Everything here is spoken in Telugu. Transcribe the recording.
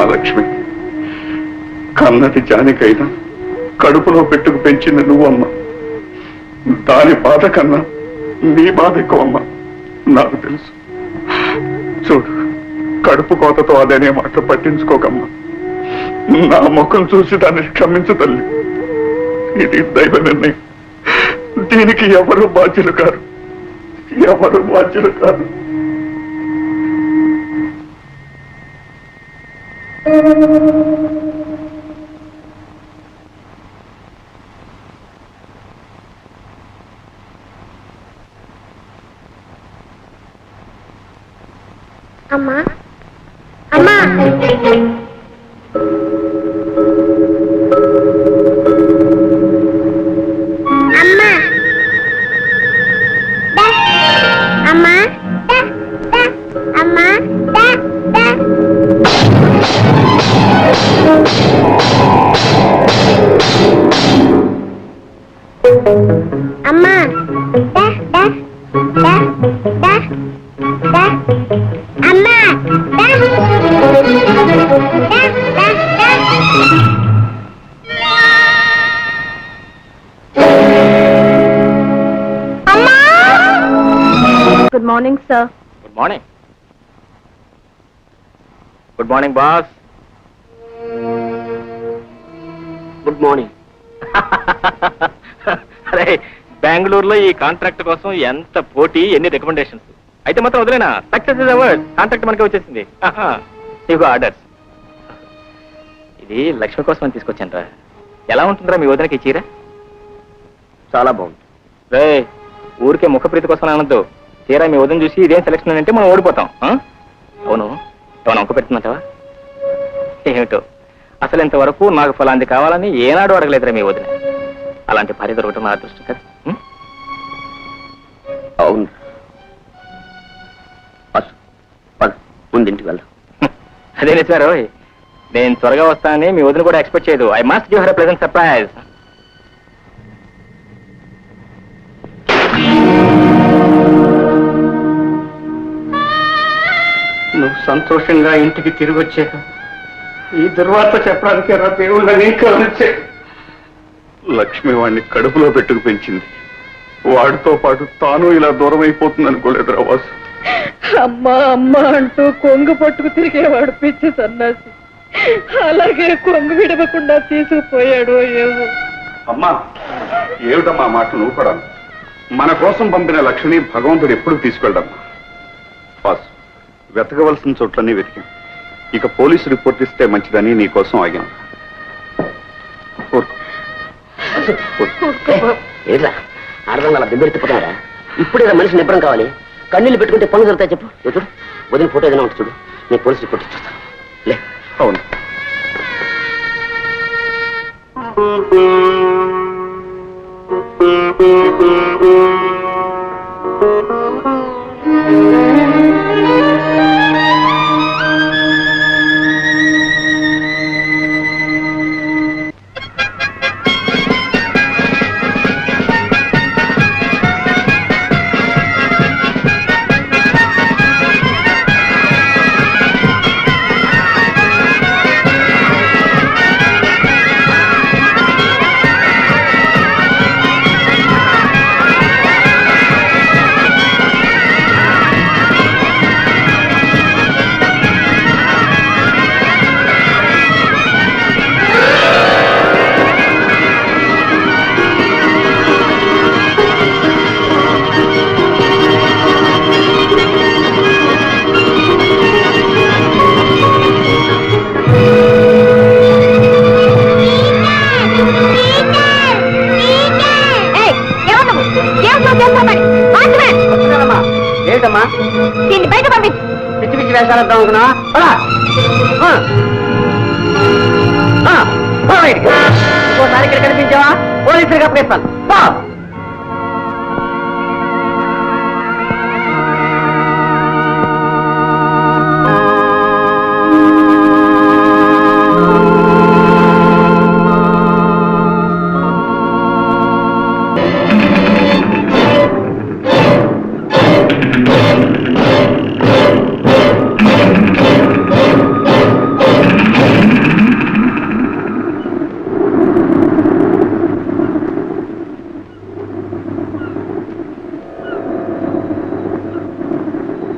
అమ్మ లక్ష్మి, కన్నది జానికైనా కడుపులో పెట్టుకు పెంచింది నువ్వమ్మ. దాని బాధ కన్నా నీ బాధ ఎక్కువమ్మ, నాకు తెలుసు. చూడు, కడుపు కోతతో అదనే మాటలు పట్టించుకోకమ్మా. నా ముఖం చూసి దాన్ని క్షమించు తల్లి. ఇది దైవ నిర్ణయం. దీనికి ఎవరు బాధ్యులు కాదు, ఎవరు బాధ్యులు కాదు. అమ్మా అమ్మా, అమ్మా, అమ్మా, అమ్మా, అమ్మా, good morning sir. Good morning. Good morning boss. Good morning. అరే, బెంగళూరులో ఈ కాంట్రాక్ట్ కోసం ఎంత పోటీ, ఎన్ని రికమెండేషన్స్. అయితే మాత్రం వదిలేనా, సక్సెస్ ఇస్ అవర్డ్. కాంట్రాక్ట్ మనకి వచ్చేసింది. ఇగో ఆర్డర్స్. ఇది లక్ష్మి కోసం అని తీసుకొచ్చాను రా. ఎలా ఉంటుందిరా మీ వదినకి ఈ చీర? చాలా బాగుంది రే. ఊరికే ముఖప్రీతి కోసం అనొద్దు. చీర మీ వదిన చూసి ఇదేం సెలక్షన్ అంటే మనం ఓడిపోతాం. అవును, ఏమైనా ఒక్క పెడుతున్నట్టవా? ఏమిటో, అసలు ఇంతవరకు నాకు ఫలాంది కావాలని ఏనాడు అడగలేదురా మీ వదిన. అలాంటి భార్య దొరకటం నా అదృష్టం కదా. అవును, ముందింటికి వెళ్దాం. అదే నిజారు. నేను త్వరగా వస్తానని మీ వదిన కూడా ఎక్స్పెక్ట్ చేయదు. I must give her pleasant surprise. నువ్వు సంతోషంగా ఇంటికి తిరిగి వచ్చాక ఈ దుర్వార్త చెప్పడానికి రా దేవుళ్ళని కరుణించే. లక్ష్మి వాడిని కడుపులో పెట్టుకు పెంచింది. వాడితో పాటు తాను ఇలా దూరం అయిపోతుంది అనుకోలేదురా వాసు. అమ్మా అమ్మా అంటూ కొంగు పట్టుకు తిరిగేవాడు పిచ్చి సన్నాసి. అలాగే కొంగు విడవకుండా తీసుకుపోయాడు ఏమో. అమ్మా, ఏమిటమ్మా మాట నువ్వు కూడా? మన కోసం పంపిన లక్ష్మిని భగవంతుడు ఎప్పుడు తీసుకెళ్ళడమ్మా. వాసు, వెతకవలసిన చోట్లన్నీ వెతికాం. ఇక పోలీసు రిపోర్ట్ ఇస్తే మంచిదని నీ కోసం ఆగాం. ఏట్లా ఆడదాన్ని అలా దెబ్బెత్తిపోతారా? ఇప్పుడేదా మనిషి నిబ్బరం కావాలి. కన్నీళ్ళు పెట్టుకుంటే పనులు జరుగుతాయి. చెప్పు చూడు, వదిన ఫోటో ఏదైనా ఉంటుంది చూడు, నేను పోలీసు రిపోర్ట్ ఇచ్చేస్తాను. లే. అవును, ఏంటమ్మా దీన్ని బయట పంపించు. పిచ్చి పిచ్చి వేషాలు అనుకున్నా? ఇంకోసారి ఇక్కడ కనిపించావా పోలీసులకు అప్పగిస్తాను.